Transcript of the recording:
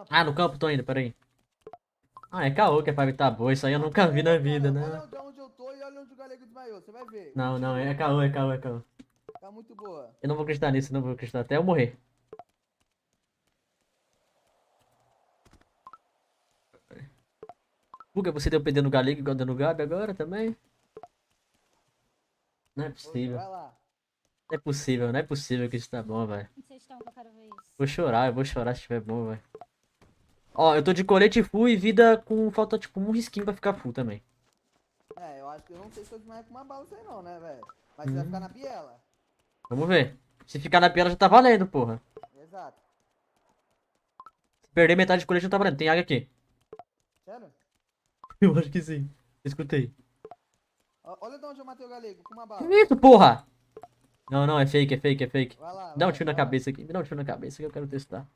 campo. Ah, no campo tô indo, peraí. Ah, é caô que é pra evitar boa. Isso aí eu nunca vi na vida, né? Olha onde eu tô e olha onde o galego desmaiou. Você vai ver. Não, não, Continua. é caô, é caô, é caô. Tá muito boa. Eu não vou acreditar nisso, não vou acreditar até eu morrer. Buga, você deu PD no Galego igual deu no Gabi agora também? Não é Outra, possível. vai lá. Não é possível, não é possível que isso tá bom, velho. Onde vocês estão que eu quero ver isso? Vou chorar, eu vou chorar se estiver bom, velho. Ó, eu tô de colete full e vida com falta, tipo, um risquinho pra ficar full também. É, eu acho que eu não sei se eu desmaio com uma bala isso aí não, né, velho? Mas você vai ficar na biela. Vamos ver. Se ficar na piela já tá valendo, porra. Exato. Se perder metade de colete não tá valendo. Tem água aqui. Sério? Eu acho que sim. Escutei. Olha de onde eu matei o galego, com uma Que bala. isso, porra? Não, não, é fake, é fake, é fake. Vai lá, Me dá um vai, tiro na vai lá. cabeça aqui. Me dá um tiro na cabeça que eu quero testar.